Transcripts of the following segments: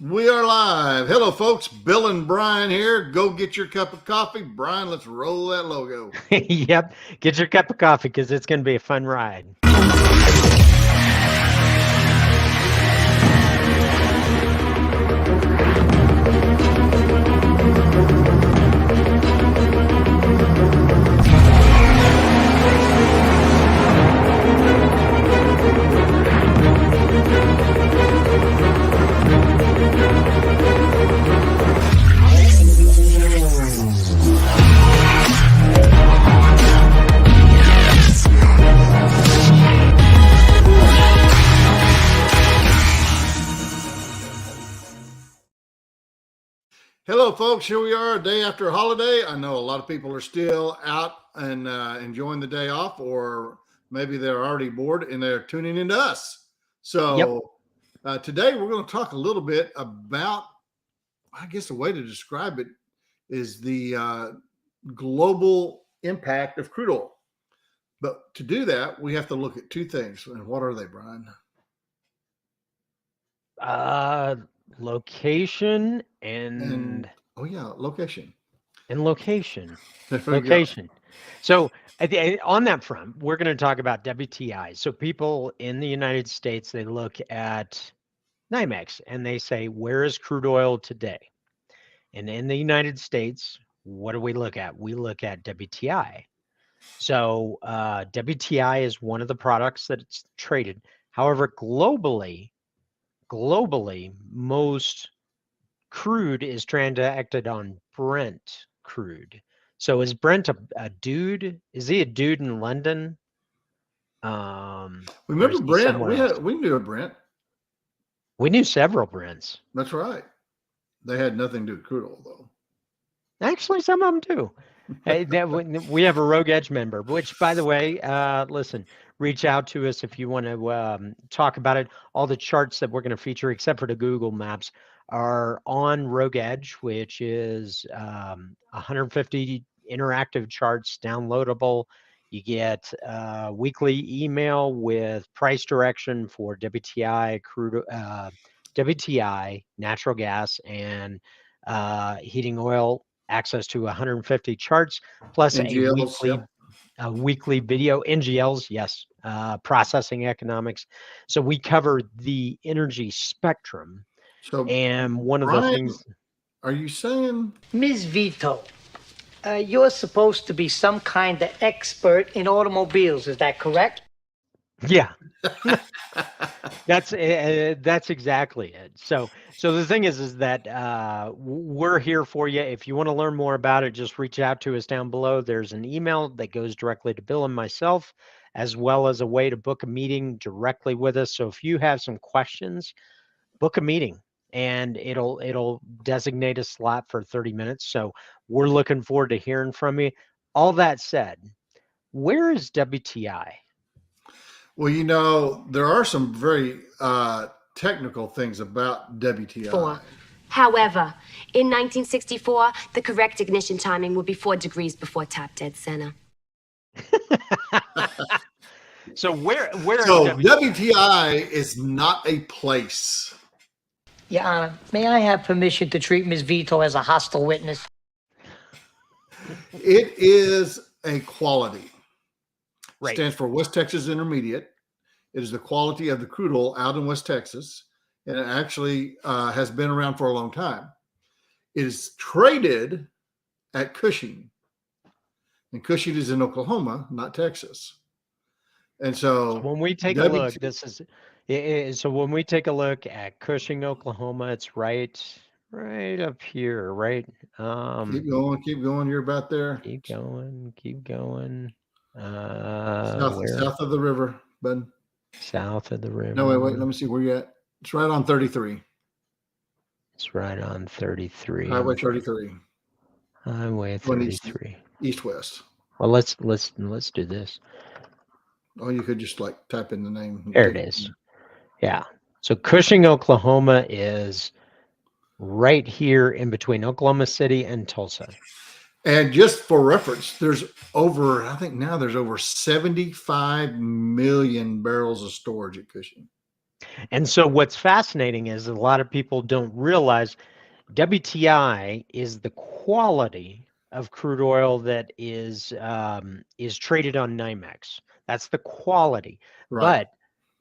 We are live. Hello, folks. Bill and Brian here. Go get your cup of coffee. Brian, let's roll that logo. Yep. Get your cup of coffee because it's going to be a fun ride. Hello, folks. Here we are, a day after a holiday. I know a lot of people are still out and enjoying the day off, or maybe they're already bored and they're tuning into us. So today we're going to talk a little bit about, I guess the way to describe it is the global impact of crude oil. But to do that, we have to look at two things. And what are they, Brian? Location and location. And location. Location. So on that front, we're going to talk about WTI. So people in the United States, they look at NYMEX and they say, where is crude oil today? And in the United States, what do we look at? We look at WTI. So WTI is one of the products that it's traded. However, globally, most crude is transacted on Brent crude. So is Brent a dude? Is he a dude in London? Remember Brent? We knew a Brent. We knew several Brents. That's right. They had nothing to do with crude oil, though. Actually, some of them do. Hey, we have a Rogue Edge member, which, by the way, listen, reach out to us if you want to talk about it. All the charts that we're going to feature, except for the Google Maps, are on Rogue Edge, which is 150 interactive charts downloadable. You get weekly email with price direction for WTI, crude, WTI, natural gas, and heating oil. Access to 150 charts plus NGLs, a weekly video. NGLs, yes, processing economics. So we cover the energy spectrum. So, and one Brian, of the things. Are you saying, Ms. Vito, you're supposed to be some kind of expert in automobiles? Is that correct? Yeah. That's exactly it. So the thing is that we're here for you. If you want to learn more about it, just reach out to us down below. There's an email that goes directly to Bill and myself, as well as a way to book a meeting directly with us. So if you have some questions, book a meeting and it'll designate a slot for 30 minutes. So we're looking forward to hearing from you. All that said, where is WTI? Well, there are some very technical things about WTI. However, in 1964, the correct ignition timing would be 4 degrees before top dead center. So where So WTI is not a place. Your Honor, may I have permission to treat Ms. Vito as a hostile witness? It is a quality. Right. Stands for West Texas Intermediate. It is the quality of the crude oil out in West Texas, and it actually has been around for a long time. It is traded at Cushing, and Cushing is in Oklahoma, not Texas. And so when we take a look, so when we take a look at Cushing, Oklahoma, it's right up here, right? Keep going. You're about there. Keep going. South of the river, bud. South of the river. No, wait. Let me see where you're at. It's right on 33. It's right on 33. Highway 33. Highway 33. East-west. Well, let's do this. Oh, you could just like type in the name. There it is. Yeah. So Cushing, Oklahoma is right here in between Oklahoma City and Tulsa. And just for reference, there's over 75 million barrels of storage at Cushing. And so what's fascinating is a lot of people don't realize WTI is the quality of crude oil that is traded on NYMEX. That's the quality. Right. But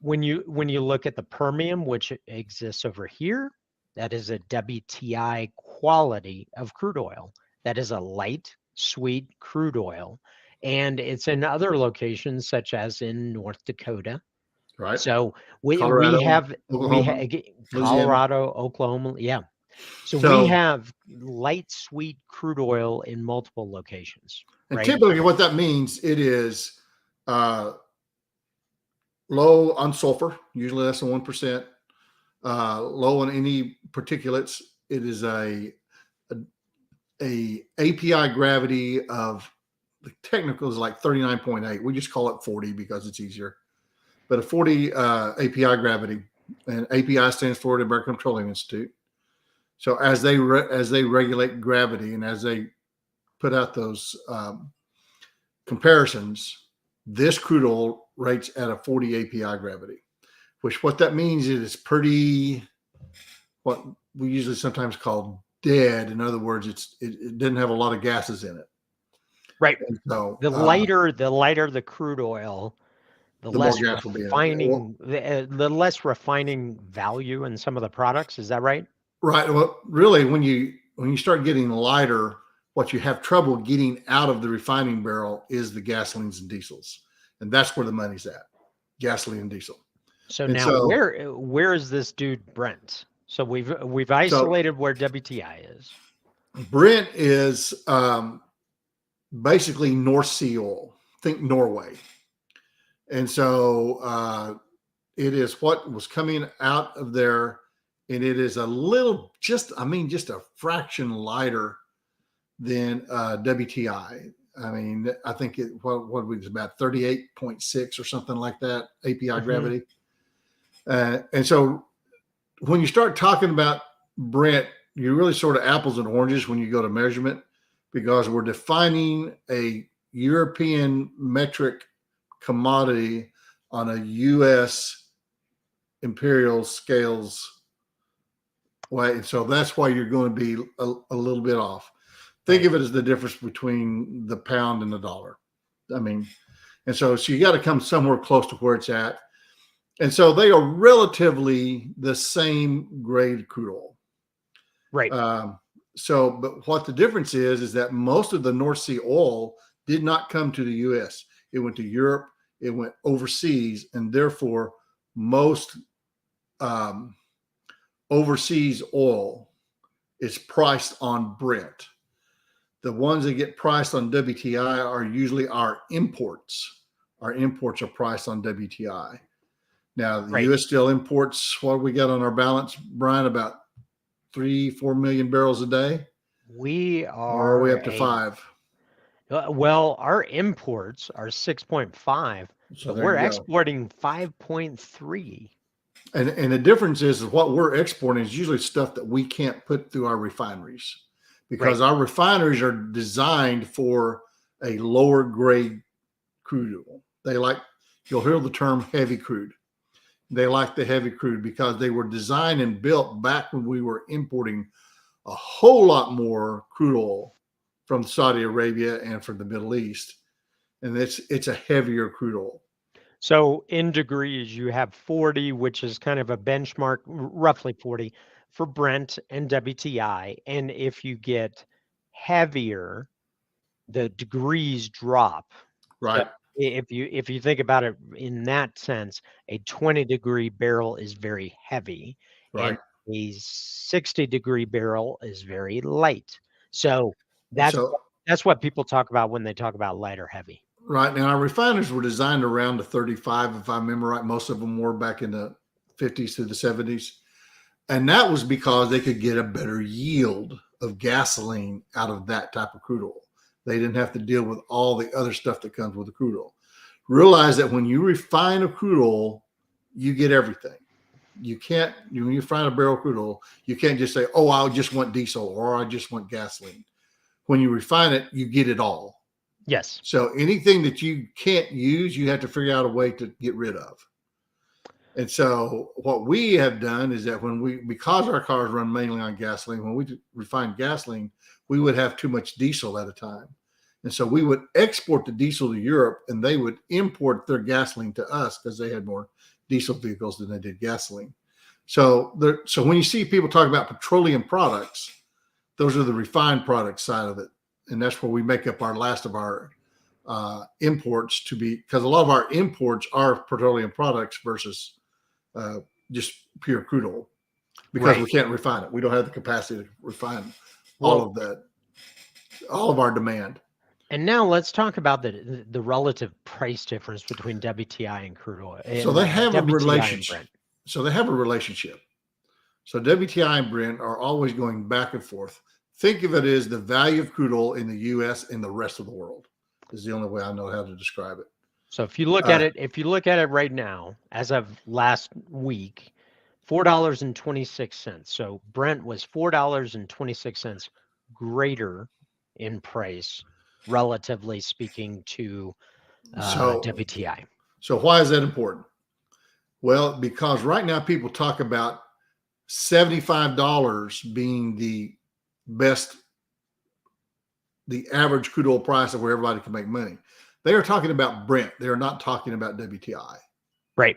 when you look at the Permian, which exists over here, that is a WTI quality of crude oil. That is a light, sweet crude oil. And it's in other locations, such as in North Dakota. Right. So we Colorado, have Oklahoma, Louisiana. Colorado, Oklahoma, yeah. So we So, have light sweet crude oil in multiple locations, and right? typically what that means, it is low on sulfur, usually less than 1%, low on any particulates. It is a API gravity of, the technical is like 39.8. We just call it 40 because it's easier. But a 40 API gravity, and API stands for the American Petroleum Institute. So as they regulate gravity and as they put out those comparisons, this crude oil rates at a 40 API gravity, which what that means is it's pretty, what we usually sometimes call dead. In other words, it didn't have a lot of gases in it. Right. And so The lighter the crude oil, the the more less gas will be in it. refining, the less refining value in some of the products. Is that right? Right. Well, really, when you start getting lighter, what you have trouble getting out of the refining barrel is the gasolines and diesels, and that's where the money's at, gasoline and diesel. So And now so, where is this dude Brent? So we've isolated where WTI is. Brent is basically North Sea oil. Think Norway. And so it is what was coming out of there, and it is a little, just a fraction lighter than WTI. I mean, I think what was about 38.6 or something like that API gravity. And so when you start talking about Brent, you're really sort of apples and oranges when you go to measurement, because we're defining a European metric commodity on a U.S. imperial scales way. And so that's why you're going to be a little bit off. Think of it as the difference between the pound and the dollar. I mean, and so you got to come somewhere close to where it's at. And so they are relatively the same grade crude oil. Right. But what the difference is that most of the North Sea oil did not come to the U.S. It went to Europe. It went overseas, and therefore most overseas oil is priced on Brent. The ones that get priced on WTI are usually our imports. Our imports are priced on WTI. Now, the U.S. still imports, what we got on our balance, Brian, about 3-4 million barrels a day? Or are we up to 5? Well, our imports are 6.5, So but we're you go. exporting 5.3. And the difference is what we're exporting is usually stuff that we can't put through our refineries, because our refineries are designed for a lower grade crude oil. They like, you'll hear the term heavy crude. They like the heavy crude because they were designed and built back when we were importing a whole lot more crude oil from Saudi Arabia and from the Middle East. And it's a heavier crude oil. So in degrees, you have 40, which is kind of a benchmark, roughly 40 for Brent and WTI. And if you get heavier, the degrees drop. Right. So if you think about it in that sense, a 20-degree barrel is very heavy, Right. and a 60-degree barrel is very light. So that's what people talk about when they talk about light or heavy. Right. Now, our refineries were designed around the 35, if I remember right. Most of them were back in the 50s to the 70s. And that was because they could get a better yield of gasoline out of that type of crude oil. They didn't have to deal with all the other stuff that comes with the crude oil. Realize that when you refine a crude oil, you get everything. You can't, when you refine a barrel of crude oil, you can't just say, oh, I just want diesel or I just want gasoline. When you refine it, you get it all. Yes. So anything that you can't use, you have to figure out a way to get rid of. And so what we have done is that because our cars run mainly on gasoline, when we refine gasoline, we would have too much diesel at a time. And so we would export the diesel to Europe, and they would import their gasoline to us because they had more diesel vehicles than they did gasoline. So when you see people talk about petroleum products, those are the refined product side of it. And that's where we make up our last of our imports because a lot of our imports are petroleum products versus just pure crude oil, because we can't refine it. We don't have the capacity to refine all of our demand. And now let's talk about the relative price difference between WTI and crude oil. So they have a WTI relationship. So WTI and Brent are always going back and forth. Think of it as the value of crude oil in the U.S. and the rest of the world is the only way I know how to describe it. So if you look at it right now, as of last week, $4.26. So Brent was $4.26 greater in price, relatively speaking, to WTI. So why is that important? Well, because right now people talk about $75 being the average crude oil price of where everybody can make money. They are talking about Brent. They are not talking about WTI. Right.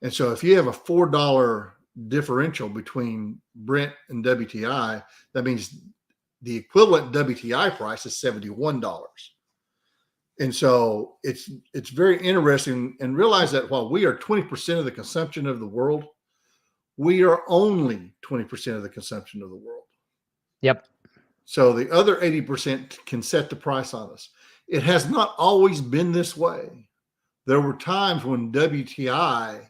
And so if you have a $4 differential between Brent and WTI, that means the equivalent WTI price is $71. And so it's very interesting, and realize that while we are 20% of the consumption of the world, we are only 20% of the consumption of the world. Yep. So the other 80% can set the price on us. It has not always been this way. There were times when WTI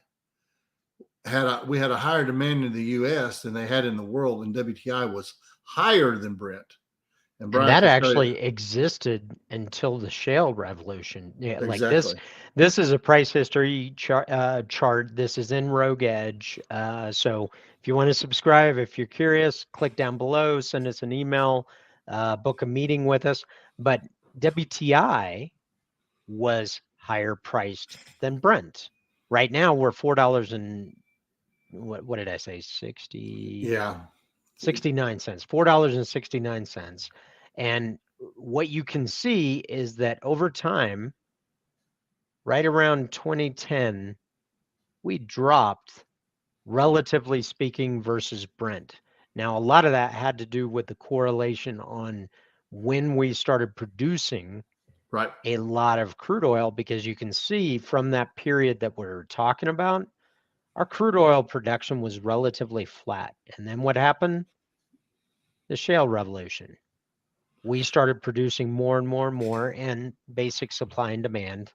we had a higher demand in the U.S. than they had in the world, and WTI was higher than Brent. And that actually existed until the shale revolution. Yeah, exactly. Like this is a price history chart. This is in Rogue Edge. So if you want to subscribe, if you're curious, click down below, send us an email, book a meeting with us. But WTI was higher priced than Brent. Right now we're $4 and what did I say? 69 cents, $4.69. And what you can see is that over time, right around 2010, we dropped, relatively speaking, versus Brent. Now, a lot of that had to do with the correlation on when we started producing a lot of crude oil, because you can see from that period that we're talking about, our crude oil production was relatively flat. And then what happened? The shale revolution. We started producing more and more and more, and basic supply and demand.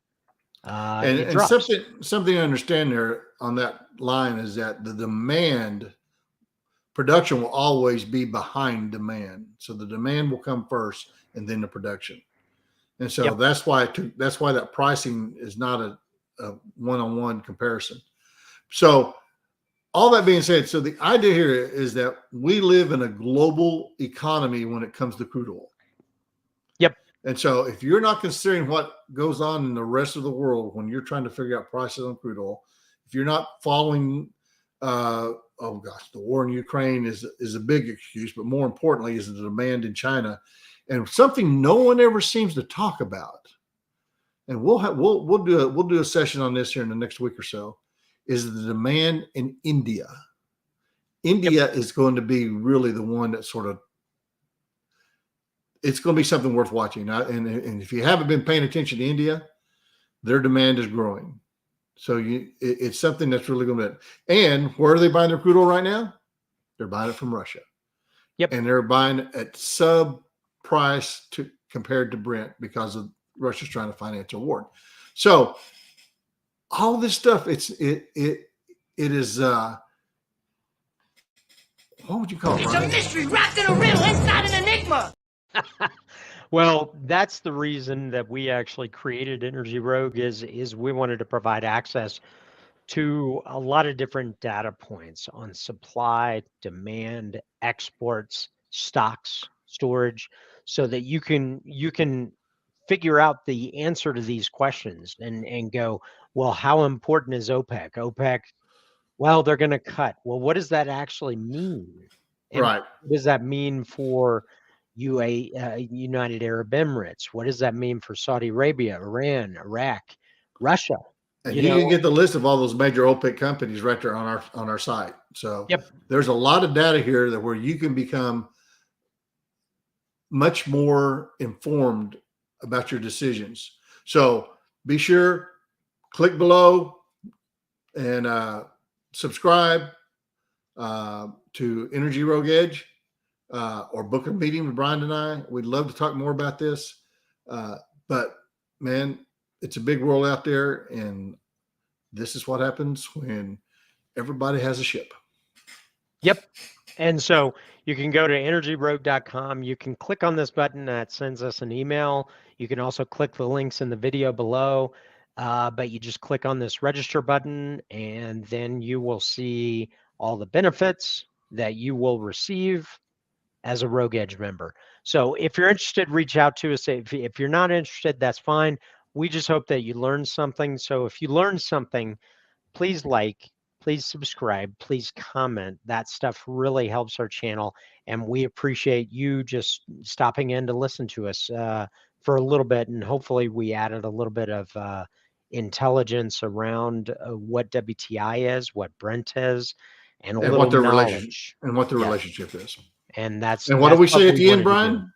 And something to understand there on that line is that the demand production will always be behind demand. So the demand will come first and then the production. And so that's why that pricing is not a one-on-one comparison. So all that being said, so the idea here is that we live in a global economy when it comes to crude oil. Yep. And so if you're not considering what goes on in the rest of the world when you're trying to figure out prices on crude oil, if you're not following, the war in Ukraine is a big excuse, but more importantly is the demand in China, and something no one ever seems to talk about. And we'll do a session on this here in the next week or so. Is the demand in India. India is going to be really the one that it's going to be something worth watching. And if you haven't been paying attention to India, their demand is growing. So it's something that's really going to be. And where are they buying their crude oil right now? They're buying it from Russia. Yep. And they're buying it at sub price compared to Brent because of Russia's trying to finance a war. So all this stuff, it is what would you call it? It's a mystery wrapped in a riddle inside an enigma. Well, that's the reason that we actually created Energy Rogue is we wanted to provide access to a lot of different data points on supply, demand, exports, stocks, storage, so that you can figure out the answer to these questions and go, well, how important is OPEC? OPEC, well, they're going to cut. Well, what does that actually mean? And Right. what does that mean for United Arab Emirates? What does that mean for Saudi Arabia, Iran, Iraq, Russia? And You you can know, get the list of all those major OPEC companies right there on our site. So Yep. there's a lot of data here that where you can become much more informed about your decisions. So be sure, click below and subscribe to Energy Rogue Edge or book a meeting with Brian and I. We'd love to talk more about this. But man, it's a big world out there, and this is what happens when everybody has a ship. Yep. And so you can go to energyrogue.com. You can click on this button that sends us an email. You can also click the links in the video below. But you just click on this register button, and then you will see all the benefits that you will receive as a Rogue Edge member. So if you're interested, reach out to us. If you're not interested, that's fine. We just hope that you learned something. So if you learned something, please please subscribe, please comment. That stuff really helps our channel, and we appreciate you just stopping in to listen to us for a little bit, and hopefully we added a little bit of intelligence around what WTI is, what Brent is, and a And little what their knowledge. relationship, Yes. relationship is. And that's And what do we say at the end, wanted to do, Brian?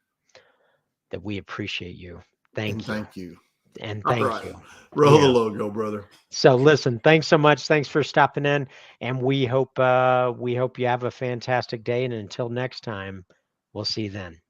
that we appreciate you. And Thank you. thank you. And All thank right. you. Roll the Yeah. logo, brother. So listen, thanks so much. Thanks for stopping in, and we hope you have a fantastic day. And until next time, we'll see you then.